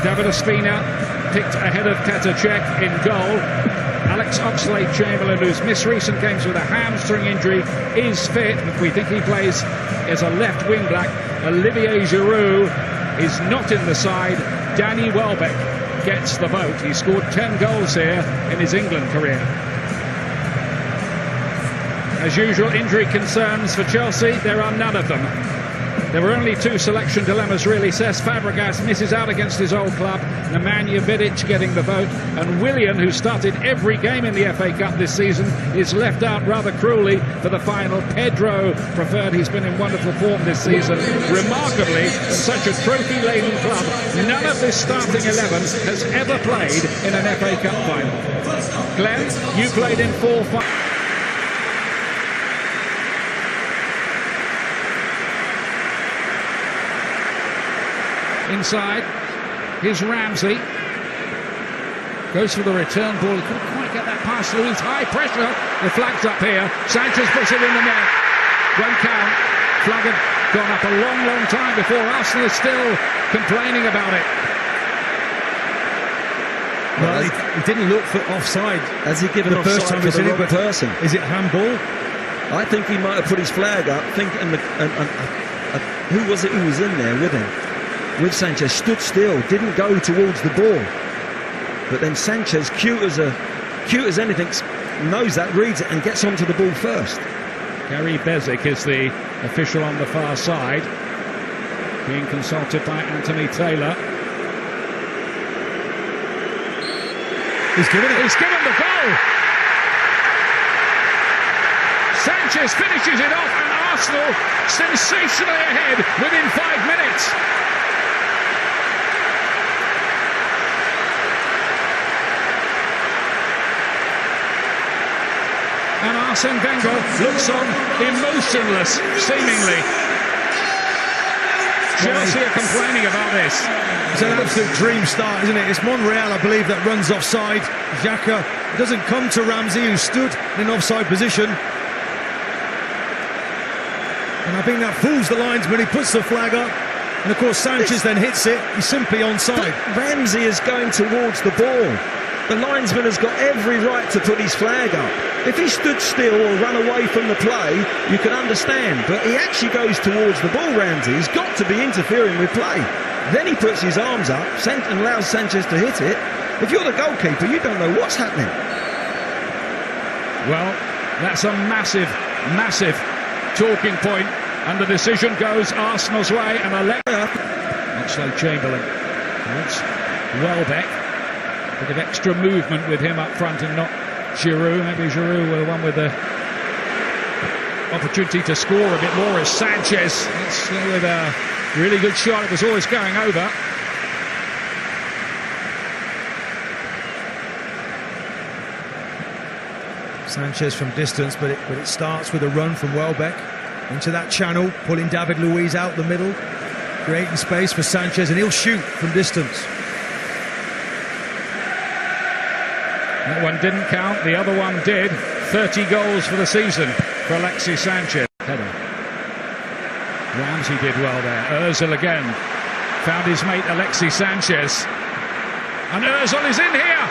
David Ospina picked ahead of Petr Cech in goal. Alex Oxlade-Chamberlain, who's missed recent games with a hamstring injury, is fit. We think he plays as a left wing back. Olivier Giroud is not in the side. Danny Welbeck gets the vote. He scored 10 goals here in his England career. As usual, injury concerns for Chelsea, there are none of them. There were only two selection dilemmas, really. Cesc Fabregas misses out against his old club. Nemanja Vidic getting the vote. And Willian, who started every game in the FA Cup this season, is left out rather cruelly for the final. Pedro preferred. He's been in wonderful form this season. Remarkably, in such a trophy-laden club, none of this starting 11 has ever played in an FA Cup final. Glenn, you played in 4-5. Inside, here's Ramsey. Goes for the return ball. He couldn't quite get that past Luiz. High pressure. The flag's up here. Sanchez puts it in the net. Won't count. Flag had gone up a long, long time before. Arsenal is still complaining about it. Well, he didn't look for offside. Has he given the first time for the wrong person? Is it handball? I think he might have put his flag up. Who was it who was in there with him? With Sanchez, stood still, didn't go towards the ball. But then Sanchez, cute as anything, knows that, reads it and gets onto the ball first. Gary Bezic is the official on the far side, being consulted by Anthony Taylor. He's given it. He's given the goal. Sanchez finishes it off, and Arsenal sensationally ahead within 5 minutes. And Arsene Wenger looks on emotionless, seemingly. Chelsea are complaining about this. It's an absolute dream start, isn't it? It's Monreal, I believe, that runs offside. Xhaka doesn't come to Ramsey, who stood in an offside position. And I think that fools the linesman. He puts the flag up. And, of course, Sanchez then hits it. He's simply onside. But Ramsey is going towards the ball. The linesman has got every right to put his flag up. If he stood still or run away from the play, you can understand. But he actually goes towards the ball, Ramsey. He's got to be interfering with play. Then he puts his arms up and allows Sanchez to hit it. If you're the goalkeeper, you don't know what's happening. Well, that's a massive, massive talking point. And the decision goes Arsenal's way. And Oxlade-Chamberlain. That's Welbeck. Bit of extra movement with him up front and not Giroud. Maybe Giroud were the one with the opportunity to score a bit more as Sanchez. It's with a really good shot. It was always going over. Sanchez from distance, but it starts with a run from Welbeck into that channel, pulling David Luiz out the middle, creating space for Sanchez, and he'll shoot from distance. That one didn't count, the other one did. 30 goals for the season for Alexis Sanchez. Header. Ramsey did well there. Ozil again found his mate Alexis Sanchez. And Ozil is in here.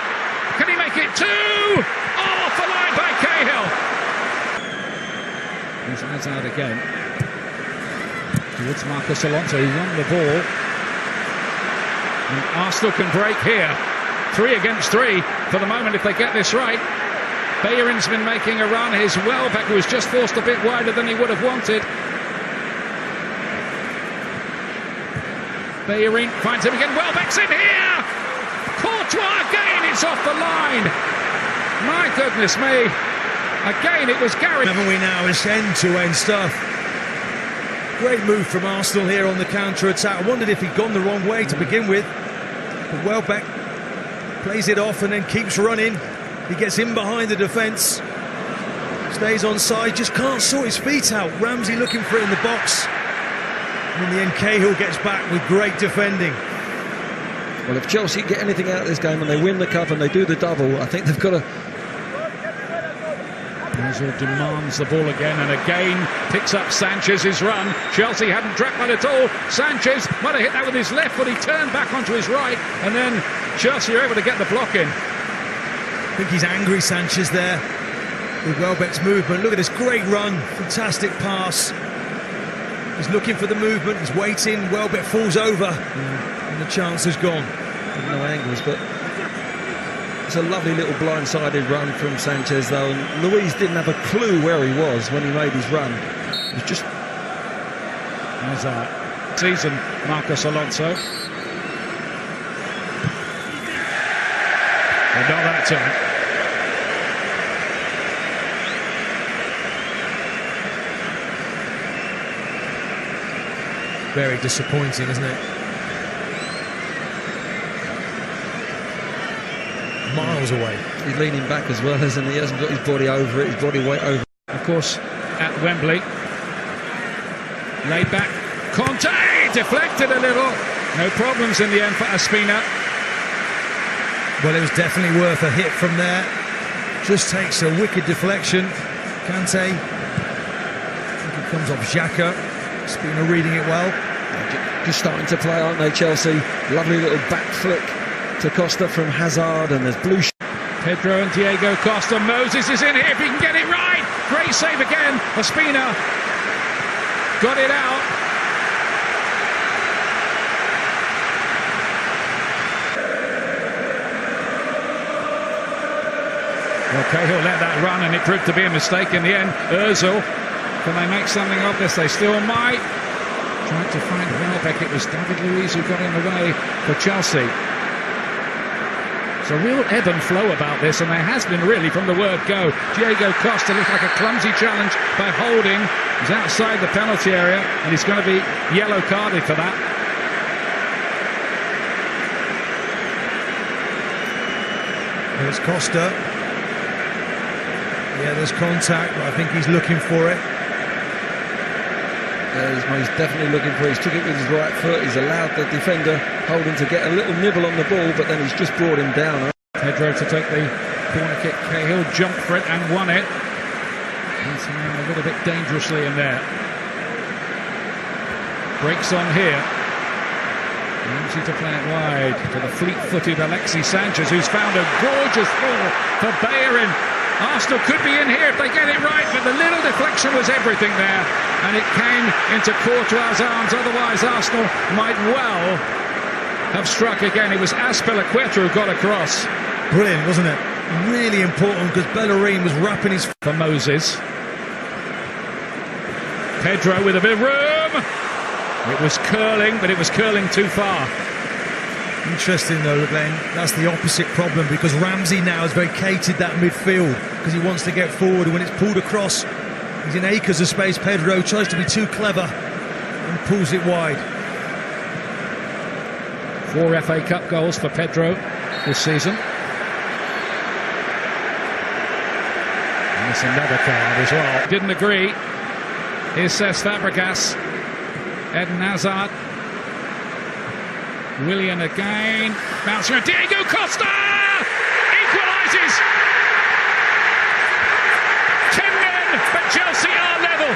Can he make it two? Oh, off the line by Cahill. His eyes out again. Towards Marcos Alonso, who won the ball. And Arsenal can break here. 3 against 3 for the moment if they get this right. Bellerin's been making a run. Here's Welbeck, who was just forced a bit wider than he would have wanted. Bellerin finds him again. Welbeck's in here! Courtois again, it's off the line. My goodness me. Again, it was Gary. Haven't we now? It's end-to-end stuff. Great move from Arsenal here on the counter-attack. I wondered if he'd gone the wrong way to begin with. But Welbeck plays it off and then keeps running. He gets in behind the defence. Stays on side, just can't sort his feet out. Ramsey looking for it in the box. And in the end, Cahill gets back with great defending. Well, if Chelsea get anything out of this game and they win the cup and they do the double, I think they've got to... Ozil demands the ball again, and again Picks up Sanchez's run. Chelsea hadn't tracked that at all. Sanchez might have hit that with his left, but he turned back onto his right, and then Chelsea are able to get the block in. I think he's angry, Sanchez, there with Welbeck's movement. Look at this great run, fantastic pass. He's looking for the movement, he's waiting. Welbeck falls over, and the chance is gone. No angles, but it's a lovely little blindsided run from Sanchez, though, and Luiz didn't have a clue where he was when he made his run. It was just... There's that season, Marcos Alonso. But not that time. Very disappointing, isn't it? Miles away. He's leaning back as well, isn't he? He hasn't got his body over it, his body weight over it. Of course, at Wembley. Laid back. Conte deflected a little. No problems in the end for Ospina. Well, it was definitely worth a hit from there. Just takes a wicked deflection. Kante. I think it comes off Xhaka. Ospina reading it well. Just starting to play, aren't they, Chelsea? Lovely little back flick to Costa from Hazard, and there's blue. Pedro and Diego Costa. Moses is in here if he can get it right. Great save again. Ospina got it out. Okay, he'll let that run, and it proved to be a mistake in the end. Ozil, can they make something of this? They still might. Trying to find Welbeck. It was David Luiz who got in the way for Chelsea. It's a real ebb and flow about this, and there has been really from the word go. Diego Costa looked like a clumsy challenge by Holding. He's outside the penalty area, and he's going to be yellow carded for that. There's Costa. Yeah, there's contact, but I think he's looking for it. He's definitely looking for it. He's took it with his right foot. He's allowed the defender Holding to get a little nibble on the ball, but then he's just brought him down. Pedro to take the corner kick. Cahill jumped for it and won it. He's a little bit dangerously in there. Breaks on here. Easy to play it wide to the fleet-footed Alexis Sanchez, who's found a gorgeous ball for Bellerin. Arsenal could be in here if they get it right, but the little deflection was everything there, and it came into Courtois' arms. Otherwise, Arsenal might well have struck again. It was Azpilicueta who got across. Brilliant, wasn't it? Really important, because Bellerin was wrapping his... For Moses. Pedro with a bit of room. It was curling, but it was curling too far. Interesting though, Glenn, that's the opposite problem, because Ramsey now has vacated that midfield because he wants to get forward. When it's pulled across, he's in acres of space. Pedro tries to be too clever and pulls it wide. 4 FA Cup goals for Pedro this season. And it's another card as well. Didn't agree. Here's Cesc Fabregas. Eden Hazard. Willian again. Bouncing around. Diego Costa equalises. 10 men, but Chelsea are level.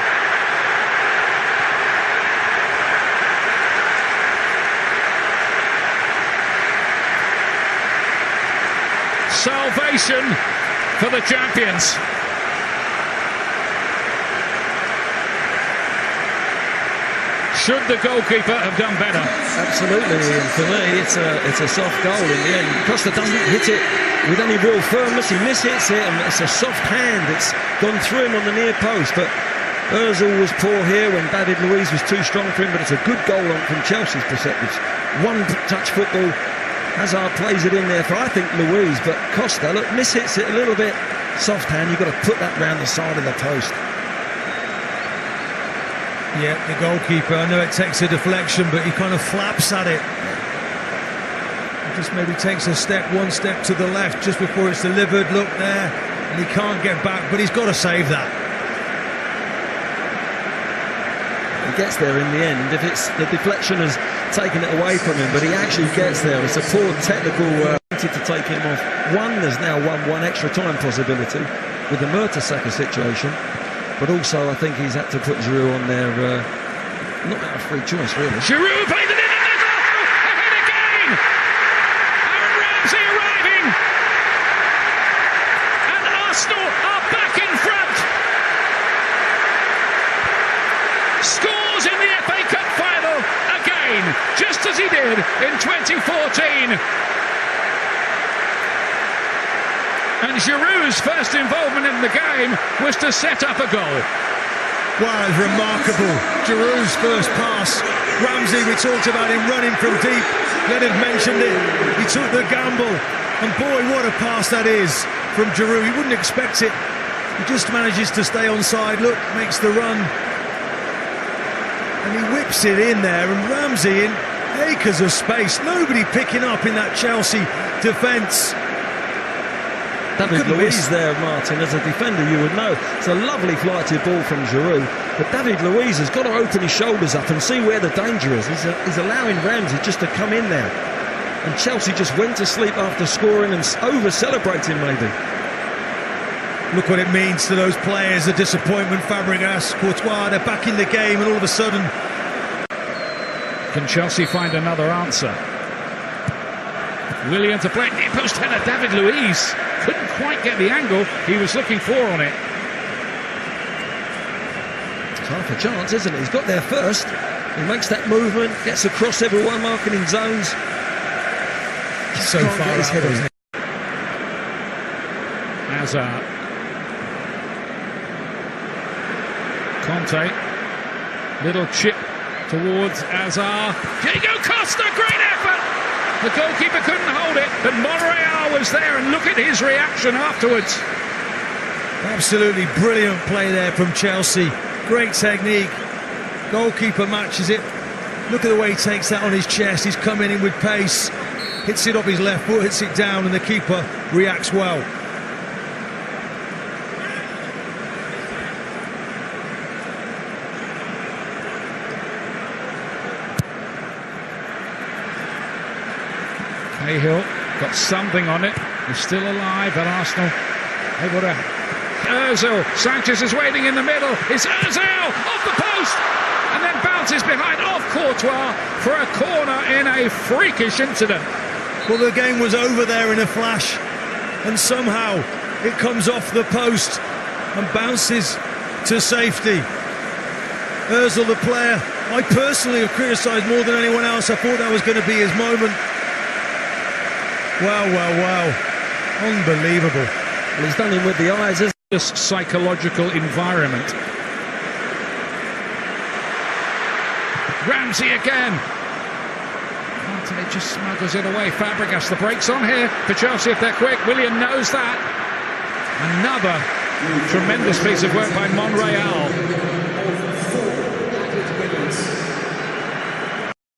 Salvation for the champions. Should the goalkeeper have done better? Absolutely, and for me it's a soft goal in the end. Costa doesn't hit it with any real firmness. He mishits it, and it's a soft hand. It's gone through him on the near post, but Ozil was poor here when David Luiz was too strong for him. But it's a good goal on from Chelsea's perspectives. One-touch football. Hazard plays it in there for, I think, Luiz, but Costa, look, mishits it a little bit. Soft hand, you've got to put that round the side of the post. Yeah, the goalkeeper, I know it takes a deflection, but he kind of flaps at it. He just maybe takes one step to the left just before it's delivered. Look there, and he can't get back, but he's got to save that. He gets there in the end. If it's the deflection has taken it away from him, but he actually gets there. It's a poor technical to take him off. There's now one extra time possibility with the Mertesacker situation. but also I think he's had to put Giroud on there, not out of free choice, really. Giroud plays it in, and there's Arsenal ahead again. Aaron Ramsey arriving, and Arsenal are back in front. Scores in the FA Cup final again, just as he did in 2014. And Giroud's first involvement in the game was to set up a goal. Wow, it's remarkable. Giroud's first pass. Ramsey, we talked about him running from deep. Leonard mentioned it. He took the gamble. And boy, what a pass that is from Giroud. You wouldn't expect it. He just manages to stay onside. Look, makes the run. And he whips it in there. And Ramsey in acres of space. Nobody picking up in that Chelsea defence. David Luiz there, Martin, as a defender, you would know. It's a lovely flighted ball from Giroud, but David Luiz has got to open his shoulders up and see where the danger is. He's allowing Ramsey just to come in there. And Chelsea just went to sleep after scoring and over-celebrating, maybe. Look what it means to those players, the disappointment. Fabregas, Courtois, they're back in the game, and all of a sudden... Can Chelsea find another answer? Willian to play near post header. David Luiz couldn't quite get the angle he was looking for on it. It's half a chance, isn't it? He's got there first. He makes that movement, gets across everyone, marking in zones. So far his head on. Hazard. Conte. Little chip towards Hazard. Diego Costa, great effort! The goalkeeper couldn't hold it, but Monreal was there, and look at his reaction afterwards. Absolutely brilliant play there from Chelsea. Great technique. Goalkeeper matches it. Look at the way he takes that on his chest. He's coming in with pace. Hits it off his left foot, hits it down, and the keeper reacts well. Cahill got something on it. He's still alive at Arsenal. Able to... Ozil. Sanchez is waiting in the middle. It's Ozil off the post and then bounces behind off Courtois for a corner in a freakish incident. Well, the game was over there in a flash, and somehow it comes off the post and bounces to safety. Ozil, the player I personally have criticised more than anyone else. I thought that was going to be his moment. Wow, wow, wow. Unbelievable. Well, he's done him with the eyes, isn't he? This psychological environment. Ramsey again. Conte just smuggles it away. Fabregas, the brakes on here for Chelsea if they're quick. Willian knows that. Another tremendous piece of work by Monreal.